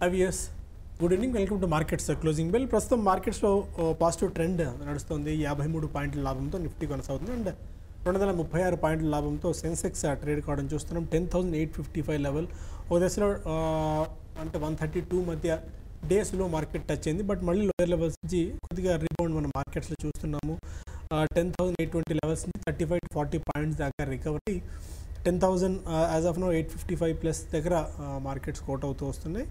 IVS good evening, welcome to markets closing bell. ప్రస్తుతం మార్కెట్స్లో positive trend నడుస్తుంది. 53 పాయింట్ల లాభంతో నిఫ్టీ కొనసాగుతుంది అండ్ 236 పాయింట్ల లాభంతో సెన్సెక్స్ ట్రేడ్ కావడం చూస్తున్నాం. 10,855 లెవెల్ ఒక దశలో అంటే 132 మధ్య డేస్లో మార్కెట్ టచ్ అయింది. బట్ మళ్ళీ లోయర్ లెవెల్స్ నుంచి కొద్దిగా రీబౌండ్ మన మార్కెట్స్లో చూస్తున్నాము. 10,820 లెవెల్స్ నుంచి 35 to 40 పాయింట్స్ దాకా recovery. 10,000 as of now 855 plus దగ్గర మార్కెట్స్ కోట్ అవుతూ వస్తున్నాయి.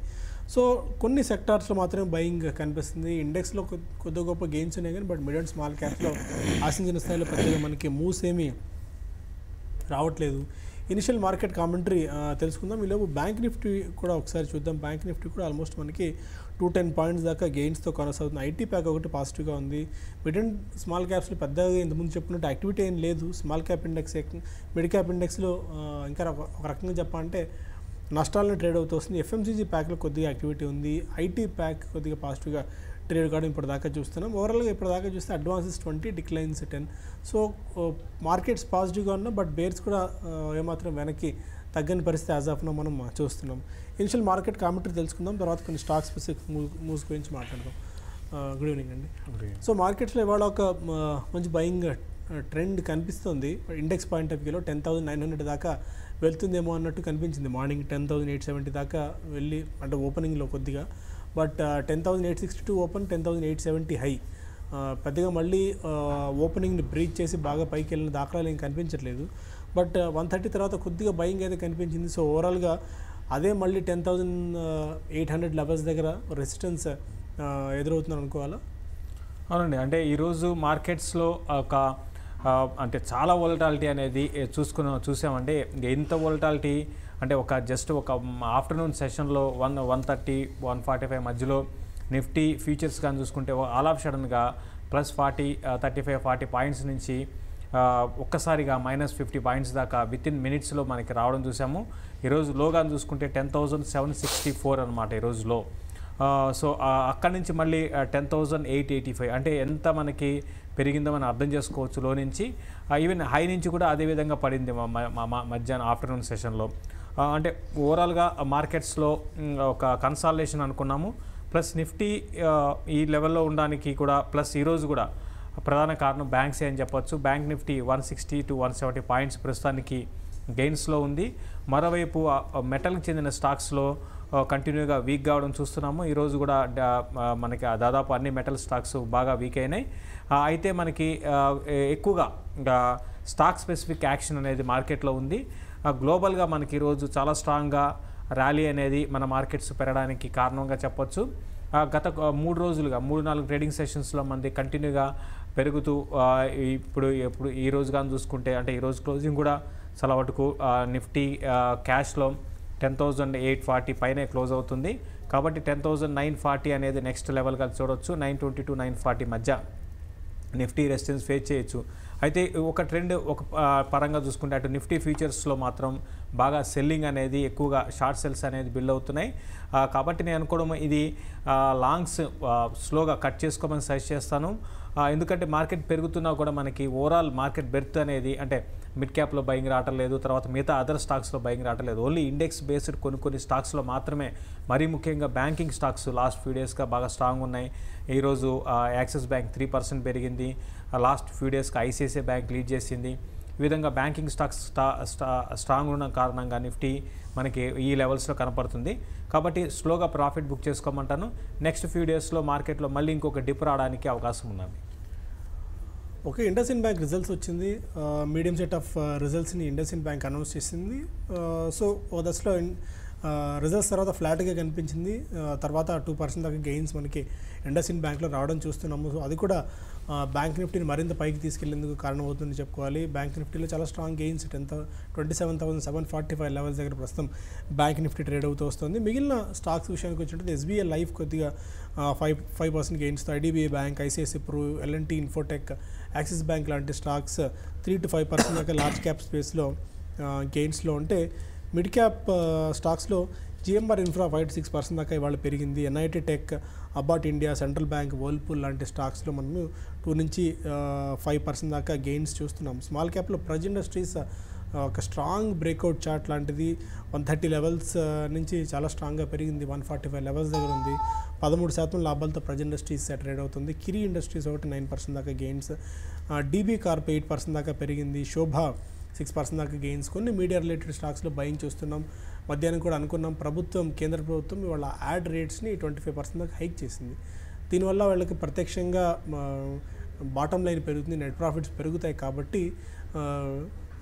సో కొన్ని సెక్టార్స్లో మాత్రమే బయింగ్ కనిపిస్తుంది. ఇండెక్స్లో కొద్ది గొప్ప గెయిన్స్ ఉన్నాయి కానీ బట్ మిడ్ అండ్ స్మాల్ క్యాప్స్లో ఆశించిన స్థాయిలో పెద్దగా మనకి మూవ్స్ ఏమీ రావట్లేదు. ఇనిషియల్ మార్కెట్ కామెంటరీ తెలుసుకుందాం. ఈలోపు బ్యాంక్ నిఫ్టీ కూడా ఒకసారి చూద్దాం. బ్యాంక్ నిఫ్టీ కూడా ఆల్మోస్ట్ మనకి 210 పాయింట్స్ దాకా గెయిన్స్తో కొనసాగుతుంది. ఐటీ ప్యాక్ ఒకటి పాజిటివ్గా ఉంది. మిడ్ అండ్ స్మాల్ క్యాప్స్లో పెద్దగా ఇంతకుముందు చెప్పినట్టు యాక్టివిటీ ఏం లేదు. Small cap index, mid cap ఇండెక్స్లో ఇంకా ఒక రకంగా చెప్పాలంటే నష్టాలను ట్రేడ్ అవుతూ వస్తుంది. ఎఫ్ఎంసీజీ ప్యాక్లో కొద్దిగా యాక్టివిటీ ఉంది. ఐటీ ప్యాక్ కొద్దిగా పాజిటివ్గా ట్రేడ్ కావడం ఇప్పటిదాకా చూస్తున్నాం. ఓవరాల్గా ఇప్పటిదాకా చూస్తే అడ్వాన్సెస్ 20, డిక్లైన్స్ 10. సో మార్కెట్స్ పాజిటివ్గా ఉన్నా బట్ బేర్స్ కూడా ఏమాత్రం వెనక్కి తగ్గని పరిస్థితి యాజ్ ఆఫ్ నో మనం చూస్తున్నాం. ఇనిషియల్ మార్కెట్ కామెంటరీ తెలుసుకుందాం, తర్వాత కొన్ని స్టాక్ స్పెసిఫిక్ మూవ్స్ గురించి మాట్లాడదాం. గుడ్ ఈవినింగ్ అండి. సో మార్కెట్స్లో ఇవాళ ఒక మంచి బయింగ్ ట్రెండ్ కనిపిస్తుంది. ఇండెక్స్ పాయింట్ ఆఫ్ వ్యూలో 10,900 దాకా వెళ్తుందేమో అన్నట్టు కనిపించింది. మార్నింగ్ 10,870 దాకా వెళ్ళి అంటే ఓపెనింగ్లో కొద్దిగా, బట్ 10,862 ఓపెన్, 10,870 హై. పెద్దగా మళ్ళీ ఓపెనింగ్ని బ్రీచ్ చేసి బాగా పైకి వెళ్ళిన దాఖలాలు ఏం కనిపించట్లేదు. బట్ 130 తర్వాత కొద్దిగా బయింగ్ అయితే కనిపించింది. సో ఓవరాల్గా అదే మళ్ళీ 10,800 లెవెల్స్ దగ్గర రెసిస్టెన్స్ ఎదురవుతుందని అనుకోవాలా? అవునండి, అంటే ఈరోజు మార్కెట్స్లో ఒక అంటే చాలా వోలటాలిటీ అనేది చూసామండి. ఎంత వోలటాలిటీ అంటే జస్ట్ ఒక ఆఫ్టర్నూన్ సెషన్లో 130, 145 మధ్యలో నిఫ్టీ ఫ్యూచర్స్ కానీ చూసుకుంటే ఆల్ ఆఫ్ సడన్గా +40, 35, 40 పాయింట్స్ నుంచి ఒక్కసారిగా -50 పాయింట్స్ దాకా వితిన్ మినిట్స్లో మనకి రావడం చూసాము. ఈరోజు లోగా చూసుకుంటే 10,764 అనమాట ఈరోజు లో. సో అక్కడి నుంచి మళ్ళీ 10,885 అంటే ఎంత మనకి పెరిగిందో మనం అర్థం చేసుకోవచ్చు. లో నుంచి ఈవెన్ హై నుంచి కూడా అదేవిధంగా పడింది మధ్యాహ్నం ఆఫ్టర్నూన్ సెషన్లో. అంటే ఓవరాల్గా మార్కెట్స్లో ఒక కన్సాలిడేషన్ అనుకున్నాము. ప్లస్ నిఫ్టీ ఈ లెవెల్లో ఉండడానికి కూడా ప్లస్ ఈరోజు కూడా ప్రధాన కారణం బ్యాంక్స్ అని చెప్పొచ్చు. బ్యాంక్ నిఫ్టీ 160 to 170 పాయింట్స్ ప్రస్తుతానికి గెయిన్స్లో ఉంది. మరోవైపు మెటల్కి చెందిన స్టాక్స్లో కంటిన్యూగా వీక్ కావడం చూస్తున్నాము. ఈరోజు కూడా మనకి దాదాపు అన్ని మెటల్ స్టాక్స్ బాగా వీక్ అయినాయి. అయితే మనకి ఎక్కువగా స్టాక్ స్పెసిఫిక్ యాక్షన్ అనేది మార్కెట్లో ఉంది. గ్లోబల్గా మనకి ఈరోజు చాలా స్ట్రాంగ్గా ర్యాలీ అనేది మన మార్కెట్స్ పెరగడానికి కారణంగా చెప్పొచ్చు. గత 3-4 ట్రేడింగ్ సెషన్స్లో మనది కంటిన్యూగా పెరుగుతూ ఇప్పుడు ఈ రోజు కానీ చూసుకుంటే అంటే ఈరోజు క్లోజింగ్ కూడా చాలా వరకు నిఫ్టీ క్యాష్లో 10,840 పైనే క్లోజ్ అవుతుంది. కాబట్టి 10,940 అనేది నెక్స్ట్ లెవెల్గా చూడవచ్చు. 920 to 940 మధ్య నిఫ్టీ రెసిస్టెన్స్ ఫేస్ చేయొచ్చు. అయితే ఒక ట్రెండ్ పరంగా చూసుకుంటే అటు నిఫ్టీ ఫ్యూచర్స్లో మాత్రం బాగా సెల్లింగ్ అనేది ఎక్కువగా షార్ట్ సెల్స్ అనేది బిల్డ్ అవుతున్నాయి. కాబట్టి నేను అనుకోవడం ఇది లాంగ్స్ స్లోగా కట్ చేసుకోమని సజెస్ట్ చేస్తాను. ఎందుకంటే మార్కెట్ పెరుగుతున్నా కూడా మనకి ఓవరాల్ మార్కెట్ బెర్త్ అనేది అంటే మిడ్ క్యాప్లో బయింగ్ రావట్లేదు, తర్వాత మిగతా అదర్ స్టాక్స్లో బయింగ్ రావట్లేదు. ఓన్లీ ఇండెక్స్ బేస్డ్ కొన్ని స్టాక్స్లో మాత్రమే, మరీ ముఖ్యంగా బ్యాంకింగ్ స్టాక్స్ లాస్ట్ ఫ్యూ డేస్గా బాగా స్ట్రాంగ్ ఉన్నాయి. ఈరోజు యాక్సిస్ బ్యాంక్ 3% పెరిగింది. లాస్ట్ ఫ్యూ డేస్కి ఐసిఐసిఐ బ్యాంక్ లీడ్ చేసింది. ఈ విధంగా బ్యాంకింగ్ స్టాక్స్ స్ట్రాంగ్ ఉన్న కారణంగా నిఫ్టీ మనకి ఈ లెవెల్స్లో కనపడుతుంది. కాబట్టి స్లోగా ప్రాఫిట్ బుక్ చేసుకోమంటాను. నెక్స్ట్ ఫ్యూ డేస్లో మార్కెట్లో మళ్ళీ ఇంకొక డిప్ రావడానికి అవకాశం ఉన్నది. ఓకే, ఇండస్ఇండ్ బ్యాంక్ రిజల్ట్స్ వచ్చింది. మీడియం సెట్ ఆఫ్ రిజల్ట్స్ని ఇండస్ఇండ్ బ్యాంక్ అనౌన్స్ చేసింది. సో ఓ దశలో రిజల్ట్స్ తర్వాత ఫ్లాట్గా కనిపించింది. తర్వాత 2% దాకా గెయిన్స్ మనకి ఇండస్ఇండ్ బ్యాంక్లో రావడం చూస్తున్నాము. సో అది కూడా బ్యాంక్ నిఫ్టీని మరింత పైకి తీసుకెళ్లేందుకు కారణమవుతుందని చెప్పుకోవాలి. బ్యాంక్ నిఫ్టీలో చాలా స్ట్రాంగ్ గెయిన్స్ 27,745 లెవెల్స్ దగ్గర ప్రస్తుతం బ్యాంక్ నిఫ్టీ ట్రేడ్ అవుతూ వస్తుంది. మిగిలిన స్టాక్స్ విషయానికి వచ్చినట్టు ఎస్బీఐ లైఫ్ కొద్దిగా 5% గెయిన్స్తో, IDBI bank, ICICI Pru, LNT infotech, Axis bank లాంటి స్టాక్స్ 3 to 5% దాకా లార్జ్ క్యాప్ స్పేస్లో గెయిన్స్లో ఉంటే, మిడ్ క్యాప్ స్టాక్స్లో జిఎంఆర్ ఇన్ఫ్రా 5 to 6% దాకా ఇవాళ పెరిగింది. NIT tech, Abbott India, central bank, Whirlpool లాంటి స్టాక్స్లో మనము 2 నుంచి 5% దాకా గెయిన్స్ చూస్తున్నాం. స్మాల్ క్యాప్లో ప్రజ్ ఇండస్ట్రీస్ ఒక స్ట్రాంగ్ బ్రేక్అవుట్ చార్ట్ లాంటిది 130 లెవెల్స్ నుంచి చాలా స్ట్రాంగ్గా పెరిగింది. 145 లెవెల్స్ దగ్గర ఉంది. 13% లాభాలతో ప్రజ్ ఇండస్ట్రీస్ ట్రేడ్ అవుతుంది. కిరి ఇండస్ట్రీస్ ఒకటి 9% దాకా గెయిన్స్. డీబీ కార్ప్ 8% దాకా పెరిగింది. శోభ 6% దాకా గెయిన్స్. కొన్ని మీడియా రిలేటెడ్ స్టాక్స్లో బయింగ్ చూస్తున్నాం. మధ్యాహ్నం కూడా అనుకున్నాం, కేంద్ర ప్రభుత్వం వాళ్ళ యాడ్ రేట్స్ని 25% దాకా హైక్ చేసింది. దీనివల్ల వాళ్ళకి ప్రత్యక్షంగా బాటమ్ లైన్ పెరుగుతుంది, నెట్ ప్రాఫిట్స్ పెరుగుతాయి. కాబట్టి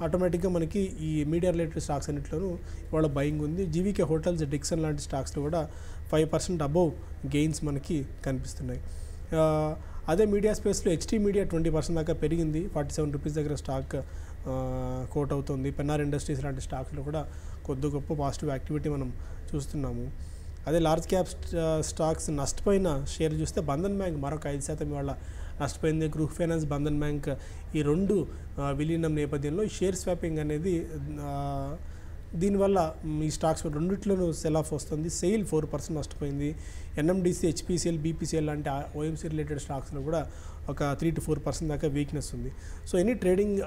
ఆటోమేటిక్గా మనకి ఈ మీడియా రిలేటెడ్ స్టాక్స్ అన్నింటిలోనూ ఇవాళ బయింగ్ ఉంది. జీవీకే హోటల్స్, డిక్సన్ లాంటి స్టాక్స్లో కూడా 5% అబోవ్ గెయిన్స్ మనకి కనిపిస్తున్నాయి. అదే మీడియా స్పేస్లో హెచ్టీ మీడియా 20% దాకా పెరిగింది. 47 రూపీస్ దగ్గర స్టాక్ కోట్ అవుతుంది. పెన్నార్ ఇండస్ట్రీస్ లాంటి స్టాక్స్లో కూడా కొద్ది గొప్ప పాజిటివ్ యాక్టివిటీ మనం చూస్తున్నాము. అదే లార్జ్ క్యాప్ స్టాక్స్ నష్టపోయిన షేర్ చూస్తే బంధన్ బ్యాంక్ మరొక 5% ఇవాళ నష్టపోయింది. గృహ్ ఫైనాన్స్, బంధన్ బ్యాంక్ ఈ రెండు విలీనం నేపథ్యంలో ఈ షేర్ స్వాపింగ్ అనేది దీనివల్ల ఈ స్టాక్స్ రెండిట్లోనూ సెల్ ఆఫ్ వస్తుంది. సెయిల్ 4% నష్టపోయింది. ఎన్ఎండిసి, హెచ్పిసిఎల్, బీపీసీఎల్ లాంటి ఓఎంసీ రిలేటెడ్ స్టాక్స్లో కూడా ఒక 3 to 4% దాకా వీక్నెస్ ఉంది. సో ఎనీ ట్రేడింగ్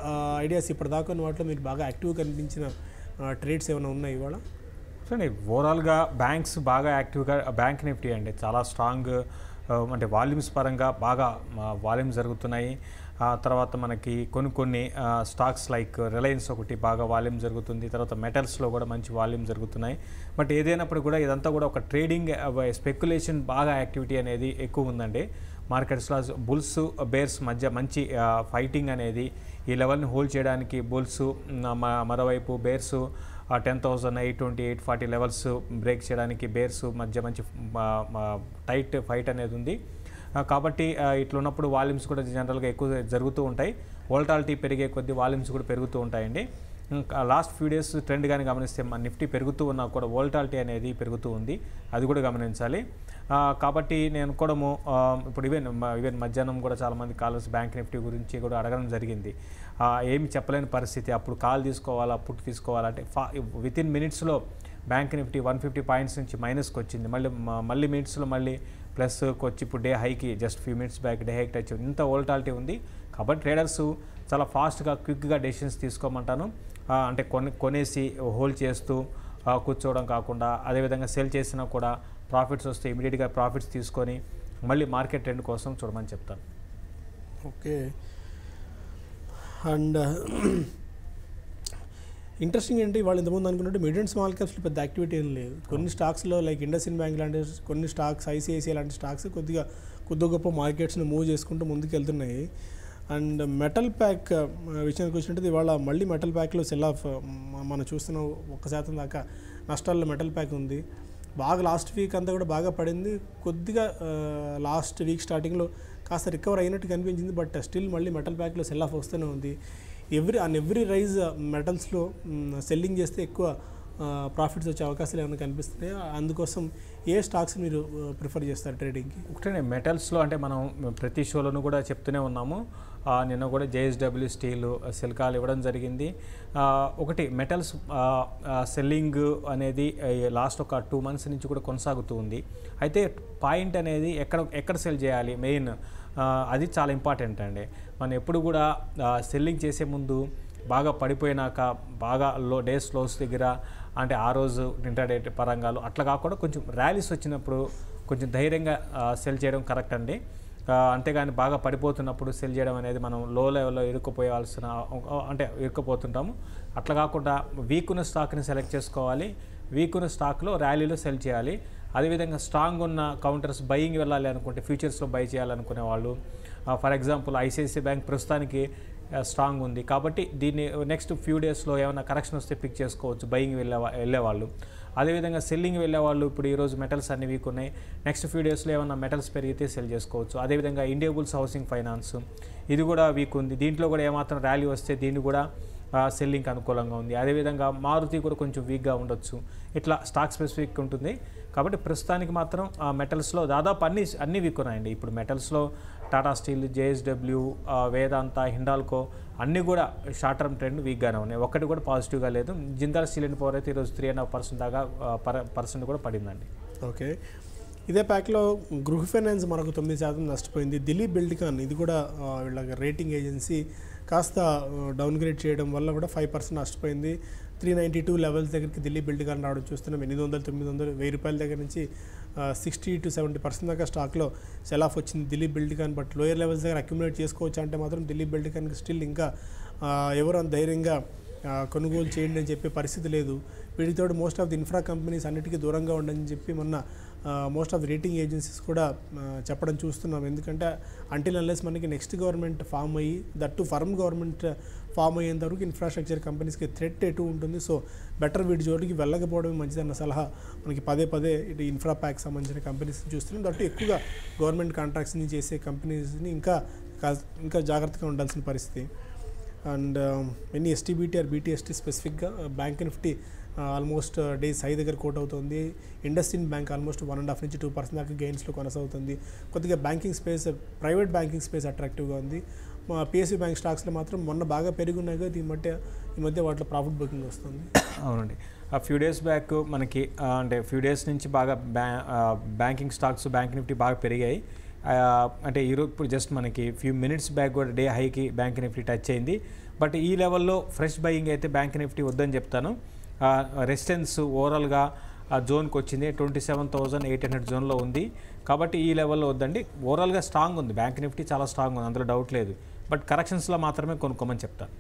ఐడియాస్ ఇప్పటిదాకా వాటిలో మీరు బాగా యాక్టివ్గా కనిపించిన ట్రేడ్స్ ఏమైనా ఉన్నాయి ఇవాళ? చూడండి, ఓవరాల్గా బ్యాంక్స్ బాగా యాక్టివ్గా, బ్యాంక్ నిఫ్టీ అండి చాలా స్ట్రాంగ్, అంటే వాల్యూమ్స్ పరంగా బాగా వాల్యూమ్స్ జరుగుతున్నాయి. తర్వాత మనకి కొన్ని స్టాక్స్ లైక్ రిలయన్స్ ఒకటి బాగా వాల్యూమ్ జరుగుతుంది. తర్వాత మెటల్స్లో కూడా మంచి వాల్యూమ్ జరుగుతున్నాయి. బట్ ఏదైనప్పుడు కూడా ఇదంతా కూడా ఒక ట్రేడింగ్, స్పెక్యులేషన్ బాగా యాక్టివిటీ అనేది ఎక్కువ ఉందండి మార్కెట్స్లో. బుల్స్ బేర్స్ మధ్య మంచి ఫైటింగ్ అనేది, ఈ లెవెల్ని హోల్డ్ చేయడానికి బుల్స్, మరోవైపు బేర్స్ 10,820, 840 లెవెల్స్ బ్రేక్ చేయడానికి బేర్స్ మధ్య మంచి టైట్ ఫైట్ అనేది ఉంది. కాబట్టి ఇట్లున్నప్పుడు వాల్యూమ్స్ కూడా జనరల్గా ఎక్కువ జరుగుతూ ఉంటాయి. వోల్టాలిటీ పెరిగే కొద్దీ వాల్యూమ్స్ కూడా పెరుగుతూ ఉంటాయండి. లాస్ట్ ఫ్యూ డేస్ ట్రెండ్ కానీ గమనిస్తే మన నిఫ్టీ పెరుగుతూ ఉన్నా కూడా వోల్టాలిటీ అనేది పెరుగుతూ ఉంది, అది కూడా గమనించాలి. కాబట్టి నేను కూడా ఇప్పుడు ఈవెన్ మధ్యాహ్నం కూడా చాలామంది కాలర్స్ బ్యాంక్ నిఫ్టీ గురించి కూడా అడగడం జరిగింది. ఏమి చెప్పలేని పరిస్థితి, అప్పుడు కాల్ తీసుకోవాలా, పుట్ తీసుకోవాలంటే వితిన్ మినిట్స్లో బ్యాంక్ నిఫ్టీ 150 పాయింట్స్ నుంచి మైనస్కి వచ్చింది. మళ్ళీ మినిట్స్లో మళ్ళీ ప్లస్కి వచ్చి ఇప్పుడు డే హైకి just few minutes back day హైకి టచ్ ఇంత వోల్టాలిటీ ఉంది. కాబట్టి ట్రేడర్స్ చాలా ఫాస్ట్గా క్విక్గా డెసిషన్స్ తీసుకోమంటాను. అంటే కొనేసి హోల్డ్ చేస్తూ కూర్చోవడం కాకుండా, అదేవిధంగా సెల్ చేసినా కూడా ప్రాఫిట్స్ వస్తే ఇమీడియట్గా ప్రాఫిట్స్ తీసుకొని మళ్ళీ మార్కెట్ ట్రెండ్ కోసం చూడమని చెప్తాను. ఓకే. అండ్ ఇంట్రెస్టింగ్ ఏంటి, వాళ్ళు ఇంతకుముందు అనుకున్నట్టు మిడ్ అండ్ స్మాల్ క్యాప్స్లో పెద్ద యాక్టివిటీ ఏం లేదు. కొన్ని స్టాక్స్లో లైక్ ఇండస్ఇండ్ బ్యాంక్ లాంటి కొన్ని స్టాక్స్, ఐసిఐసిఐ లాంటి స్టాక్స్ కొద్ది గొప్ప మార్కెట్స్ని మూవ్ చేసుకుంటూ ముందుకు వెళ్తున్నాయి. అండ్ మెటల్ ప్యాక్ విషయానికి వచ్చినట్టు ఇవాళ మళ్ళీ మెటల్ ప్యాక్లో సెల్ ఆఫ్ మనం చూస్తున్నాం. 1% దాకా నష్టాల్లో మెటల్ ప్యాక్ ఉంది. బాగా లాస్ట్ వీక్ అంతా కూడా బాగా పడింది. కొద్దిగా లాస్ట్ వీక్ స్టార్టింగ్లో కాస్త రికవర్ అయినట్టు కనిపించింది. బట్ స్టిల్ మళ్ళీ మెటల్ ప్యాక్లో సెల్ ఆఫ్ వస్తూనే ఉంది. ఎవ్రీ రైజ్ మెటల్స్లో సెల్లింగ్ చేస్తే ఎక్కువ ప్రాఫిట్స్ వచ్చే అవకాశాలు ఏమైనా కనిపిస్తున్నాయి. అందుకోసం ఏ స్టాక్స్ మీరు ప్రిఫర్ చేస్తారు ట్రేడింగ్కి? ఒకటే మెటల్స్లో అంటే మనం ప్రతి షోలోనూ కూడా చెప్తూనే ఉన్నాము. నిన్న కూడా జేఎస్డబ్ల్యూ స్టీల్, సిల్కాల్ ఇవ్వడం జరిగింది. ఒకటి మెటల్స్ సెల్లింగ్ అనేది లాస్ట్ ఒక 2 months నుంచి కూడా కొనసాగుతూ ఉంది. అయితే పాయింట్ అనేది ఎక్కడ సెల్ చేయాలి మెయిన్, అది చాలా ఇంపార్టెంట్ అండి. మనం ఎప్పుడు కూడా సెల్లింగ్ చేసే ముందు బాగా పడిపోయినాక బాగా డేస్ లోస్ దగ్గర, అంటే ఆ రోజు ఇంటర్డే పరంగాలు అట్లా కాకుండా కొంచెం ర్యాలీస్ వచ్చినప్పుడు కొంచెం ధైర్యంగా సెల్ చేయడం కరెక్ట్ అండి. అంతేగాని బాగా పడిపోతున్నప్పుడు సెల్ చేయడం అనేది మనం లో లెవెల్లో ఇరుక్కుపోతుంటాము. అట్లా కాకుండా వీక్ ఉన్న స్టాక్ని సెలెక్ట్ చేసుకోవాలి. వీక్ ఉన్న స్టాక్లో ర్యాలీలో సెల్ చేయాలి. అదేవిధంగా స్ట్రాంగ్ ఉన్న కౌంటర్స్ బయింగ్ వెళ్ళాలి అనుకుంటే, ఫ్యూచర్స్లో బై చేయాలనుకునే వాళ్ళు, ఫర్ ఎగ్జాంపుల్ ఐసిఐసిఐ బ్యాంక్ ప్రస్తుతానికి స్ట్రాంగ్ ఉంది కాబట్టి దీన్ని నెక్స్ట్ ఫ్యూ డేస్లో ఏమైనా కరెక్షన్ వస్తే పిక్ చేసుకోవచ్చు బయింగ్ వెళ్ళేవాళ్ళు. అదేవిధంగా సెల్లింగ్ వెళ్ళేవాళ్ళు, ఇప్పుడు ఈరోజు మెటల్స్ అన్ని వీక్ ఉన్నాయి, నెక్స్ట్ ఫ్యూ డేస్లో ఏమైనా మెటల్స్ పెరిగితే సెల్ చేసుకోవచ్చు. అదేవిధంగా ఇండియా బుల్స్ హౌసింగ్ ఫైనాన్స్ ఇది కూడా వీక్ ఉంది, దీంట్లో కూడా ఏమాత్రం ర్యాలీ వస్తే దీన్ని కూడా సెల్లింగ్కి అనుకూలంగా ఉంది. అదేవిధంగా మారుతి కూడా కొంచెం వీక్గా ఉండొచ్చు. ఇట్లా స్టాక్ స్పెసిఫిక్ ఉంటుంది. కాబట్టి ప్రస్తుతానికి మాత్రం మెటల్స్లో దాదాపు అన్ని వీక్ ఉన్నాయండి. ఇప్పుడు మెటల్స్లో టాటా స్టీల్, జేఎస్డబ్ల్యూ, వేదాంత, హిండాల్కో అన్నీ కూడా షార్ట్ టర్మ్ ట్రెండ్ వీక్గానే ఉన్నాయి. ఒక్కటి కూడా పాజిటివ్గా లేదు. జిందాల్ స్టీల్ అండ్ పవర్ అయితే ఈరోజు 3.5% దాకా % కూడా పడిందండి. ఓకే. ఇదే ప్యాక్లో గృహ ఫైనాన్స్ మరొక 9% నష్టపోయింది. దిలీప్ బిల్డ్కాన్ ఇది కూడా వీళ్ళ రేటింగ్ ఏజెన్సీ కాస్త డౌన్గ్రేడ్ చేయడం వల్ల కూడా 5% నష్టపోయింది. 392 లెవెల్స్ దగ్గరికి దిలీప్ బిల్డ్కాన్ రావడం చూస్తున్నాం. 800, 900, 1000 రూపాయల దగ్గర నుంచి 60 to 70% దాకా స్టాక్లో సెల్ ఆఫ్ వచ్చింది Dilip Buildcon. But lower levels దగ్గర అక్యుములేట్ చేసుకోవచ్చు అంటే మాత్రం దిలీప్ బిల్డ్కాన్కి స్టిల్ ఇంకా ఎవరు అంత ధైర్యంగా కొనుగోలు చేయండి అని చెప్పే పరిస్థితి లేదు. వీటితో most of the infra companies అన్నిటికీ దూరంగా ఉండని చెప్పి మొన్న most of the rating agencies కూడా చెప్పడం చూస్తున్నాం. ఎందుకంటే అంటిల్ అన్లెస్ మనకి నెక్స్ట్ గవర్నమెంట్ ఫామ్ అయ్యి దట్టు ఫర్మ్ గవర్నమెంట్ ఫామ్ అయ్యేంత వరకు ఇన్ఫ్రాస్ట్రక్చర్ కంపెనీస్కి థ్రెట్ ఎటు ఉంటుంది. సో బెటర్ వీటి జోలికి వెళ్ళకపోవడమే మంచిదన్న సలహా మనకి పదే ఇటు ఇన్ఫ్రా ప్యాక్ సంబంధించిన కంపెనీస్ని చూస్తున్నాం. దట్టు ఎక్కువగా గవర్నమెంట్ కాంట్రాక్ట్స్ని చేసే కంపెనీస్ని ఇంకా జాగ్రత్తగా ఉండాల్సిన పరిస్థితి. అండ్ ఎన్ని ఎస్టీబీటీ ఆర్ బీటీఎస్టీ స్పెసిఫిక్గా bank Nifty almost days high దగ్గర కోట్ అవుతుంది. ఇండస్ఇండ్ బ్యాంక్ ఆల్మోస్ట్ 1.5 నుంచి 2% దాకా గెయిన్స్లో కొనసాగుతుంది. కొద్దిగా banking space, private banking space అట్రాక్టివ్గా ఉంది. మా పిఎస్యూ బ్యాంక్ స్టాక్స్లో మాత్రం మొన్న బాగా పెరుగున్నాయి కదా, ఈ మధ్య వాటిలో ప్రాఫిట్ బుకింగ్ వస్తుంది. అవునండి, ఆ ఫ్యూ డేస్ బ్యాక్ మనకి అంటే ఫ్యూ డేస్ నుంచి బాగా బ్యాంకింగ్ స్టాక్స్, బ్యాంక్ నిఫ్టీ బాగా పెరిగాయి. అంటే ఈరోజు ఇప్పుడు జస్ట్ మనకి ఫ్యూ మినిట్స్ బ్యాక్ కూడా డే హైకి బ్యాంక్ నిఫ్టీ టచ్ అయింది. బట్ ఈ లెవెల్లో ఫ్రెష్ బయింగ్ అయితే బ్యాంక్ నిఫ్టీ వద్దని చెప్తాను. రెసిస్టెన్స్ ఓవరాల్గా జోన్కి వచ్చింది 27,800 జోన్లో ఉంది. కాబట్టి ఈ లెవెల్లో వద్దండి. ఓవరాల్గా స్ట్రాంగ్ ఉంది బ్యాంక్ నిఫ్టీ, చాలా స్ట్రాంగ్ ఉంది, అందులో డౌట్ లేదు. బట్ కరెక్షన్స్లో మాత్రమే కొనుక్కోమని చెప్తాను.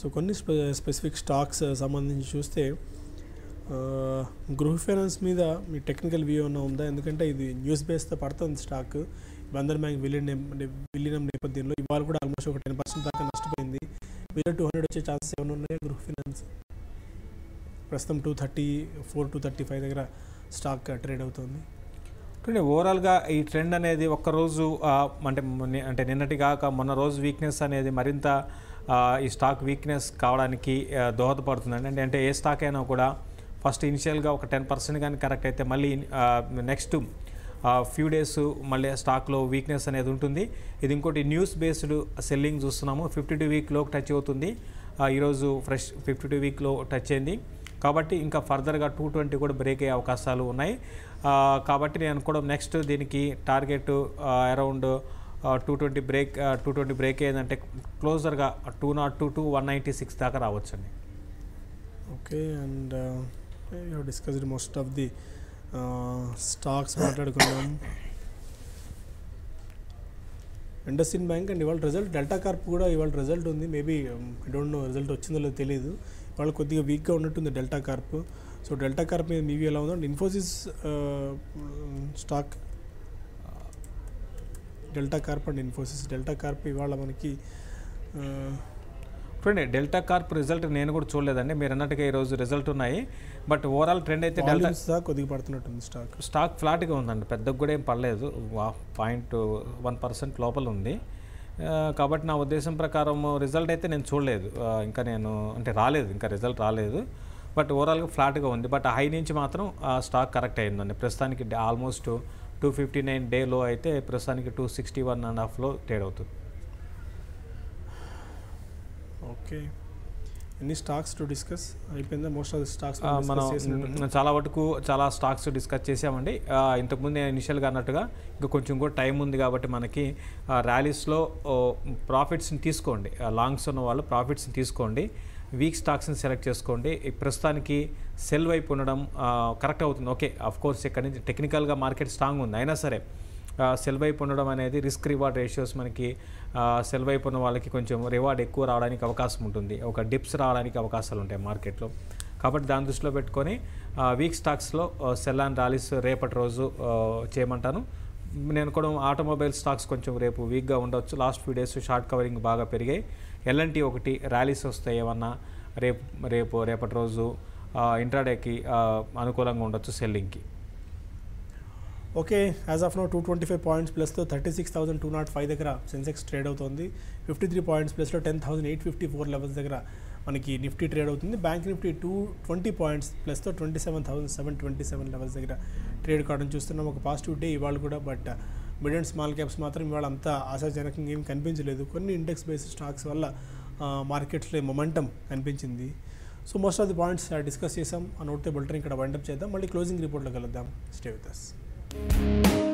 సో కొన్ని స్పెసిఫిక్ స్టాక్స్ సంబంధించి చూస్తే గృహ ఫైనాన్స్ మీద మీ టెక్నికల్ వ్యూ ఏమైనా ఉందా? ఎందుకంటే ఇది న్యూస్ బేస్తో పడుతుంది స్టాక్. బంధన్ బ్యాంక్ విలీనం నేపథ్యంలో ఇవాళ కూడా ఆల్మోస్ట్ ఒక 10% దాకా నష్టపోయింది. బిలో 200 వచ్చే ఛాన్సెస్ ఏమైనా ఉన్నాయా గృహ ఫైనాన్స్? ప్రస్తుతం 234, 235 దగ్గర స్టాక్ ట్రేడ్ అవుతుంది. ఓవరాల్గా ఈ ట్రెండ్ అనేది ఒక్కరోజు అంటే నిన్నటి కాక మొన్న రోజు వీక్నెస్ అనేది మరింత ఈ స్టాక్ వీక్నెస్ కావడానికి దోహదపడుతుందండి. అంటే ఏ స్టాక్ అయినా కూడా ఫస్ట్ ఇనిషియల్గా ఒక 10% కానీ కరెక్ట్ అయితే మళ్ళీ నెక్స్ట్ ఫ్యూ డేస్ మళ్ళీ స్టాక్లో వీక్నెస్ అనేది ఉంటుంది. ఇది ఇంకోటి న్యూస్ బేస్డ్ సెల్లింగ్ చూస్తున్నాము. 52 వీక్లోకి టచ్ అవుతుంది. ఈరోజు ఫ్రెష్ 52 వీక్లో టచ్ అయింది. కాబట్టి ఇంకా ఫర్దర్గా 220 కూడా బ్రేక్ అయ్యే అవకాశాలు ఉన్నాయి. కాబట్టి నేను కూడా నెక్స్ట్ దీనికి టార్గెట్ అరౌండ్ 220 బ్రేక్ అయ్యిందంటే క్లోజర్గా 202 to 196 దాకా రావచ్చండి. Okay, and you discussed most of the stocks మాట్లాడుకున్నాం. ఇండస్ఇండ్ బ్యాంక్ అండ్ ఇవాళ రిజల్ట్, డెల్టా కార్ప్ కూడా ఇవాళ రిజల్ట్ ఉంది. Maybe I don't know result వచ్చిందో లేదో తెలియదు. ఇవాళ కొద్దిగా వీక్గా ఉన్నట్టుంది డెల్టా కార్ప్. సో డెల్టా కార్ప్ మీద మీ వ్యూ ఎలా ఉందంటే ఇన్ఫోసిస్ స్టాక్, డెల్టా కార్ప్ అండ్ ఇన్ఫోసిస్. డెల్టా కార్ప్ ఇవాళ మనకి చూడండి, డెల్టా కార్ప్ రిజల్ట్ నేను కూడా చూడలేదండి. మీరు అన్నట్టుగా ఈరోజు రిజల్ట్ ఉన్నాయి. బట్ ఓవరాల్ ట్రెండ్ అయితే డెల్టా కొద్దిగా పడుతున్నట్టుంది. స్టాక్ ఫ్లాట్గా ఉందండి, పెద్దగా కూడా ఏం పడలేదు, 0.1% లోపల ఉంది. కాబట్టి నా ఉద్దేశం ప్రకారం రిజల్ట్ అయితే నేను చూడలేదు, ఇంకా నేను అంటే రాలేదు, ఇంకా రిజల్ట్ రాలేదు. బట్ ఓవరాల్గా ఫ్లాట్గా ఉంది. బట్ హై నుంచి మాత్రం స్టాక్ కరెక్ట్ అయిందండి. ప్రస్తుతానికి ఆల్మోస్ట్ 259 డేలో అయితే ప్రస్తుతానికి 261.5లో ట్రేడ్ అవుతుంది. ఓకే, ఎన్ని స్టాక్స్ టు డిస్కస్ అయిపోయిందా? మోస్ట్ ఆఫ్ ది స్టాక్స్ మనం చాలా స్టాక్స్ డిస్కస్ చేసామండి. ఇంతకుముందు నేను ఇనిషియల్గా అన్నట్టుగా ఇంకా కొంచెం కూడా టైం ఉంది కాబట్టి మనకి ర్యాలీస్లో ప్రాఫిట్స్ని తీసుకోండి. లాంగ్స్ ఉన్న వాళ్ళు ప్రాఫిట్స్ని తీసుకోండి. వీక్ స్టాక్స్ని సెలెక్ట్ చేసుకోండి. ప్రస్తుతానికి సెల్ వైపు ఉండడం కరెక్ట్ అవుతుంది. ఓకే, అఫ్కోర్స్ ఇక్కడి నుంచి టెక్నికల్గా మార్కెట్ స్ట్రాంగ్ ఉంది, అయినా సరే సెల్ వైపు ఉండడం అనేది రిస్క్ రివార్డ్ రేషియోస్ మనకి సెల్ వైపు ఉన్న వాళ్ళకి కొంచెం రివార్డ్ ఎక్కువ రావడానికి అవకాశం ఉంటుంది, ఒక డిప్స్ రావడానికి అవకాశాలు ఉంటాయి మార్కెట్లో. కాబట్టి దాని దృష్టిలో పెట్టుకొని వీక్ స్టాక్స్లో సెల్ అండ్ ర్యాలీస్ రేపటి రోజు చేయమంటాను. నేను కూడా ఆటోమొబైల్ స్టాక్స్ కొంచెం రేపు వీక్గా ఉండవచ్చు. Last few days short covering బాగా పెరిగాయి. ఎల్ఎన్టీ ఒకటి ర్యాలీస్ వస్తాయి ఏమన్నా రేపటి రోజు ఇంట్రాడేకి అనుకూలంగా ఉండొచ్చు సెల్లింగ్కి. Okay, as of now 225 points ప్లస్తో 36,205 దగ్గర సెన్సెక్స్ ట్రేడ్ అవుతుంది. 53 పాయింట్స్ ప్లస్లో 10,854 లెవెల్స్ దగ్గర మనకి నిఫ్టీ ట్రేడ్ అవుతుంది. బ్యాంక్ నిఫ్టీ 220 పాయింట్స్ ప్లస్తో 27,727 లెవెల్స్ దగ్గర ట్రేడ్ కావడం చూస్తున్నాం. ఒక పాజిటివ్ డే ఇవాళ కూడా. But mid and small caps మాత్రం ఇవాళ అంత ఆశాజనకంగా ఏం కనిపించలేదు. కొన్ని ఇండెక్స్ బేస్డ్ స్టాక్స్ వల్ల మార్కెట్స్లో మొమెంటం కనిపించింది. So most of the points discuss చేసాం. ఆ నోట్తో బులెటిన్ ఇక్కడ వైండప్ చేద్దాం. మళ్ళీ క్లోజింగ్ రిపోర్ట్లో కలుద్దాం. Stay with us.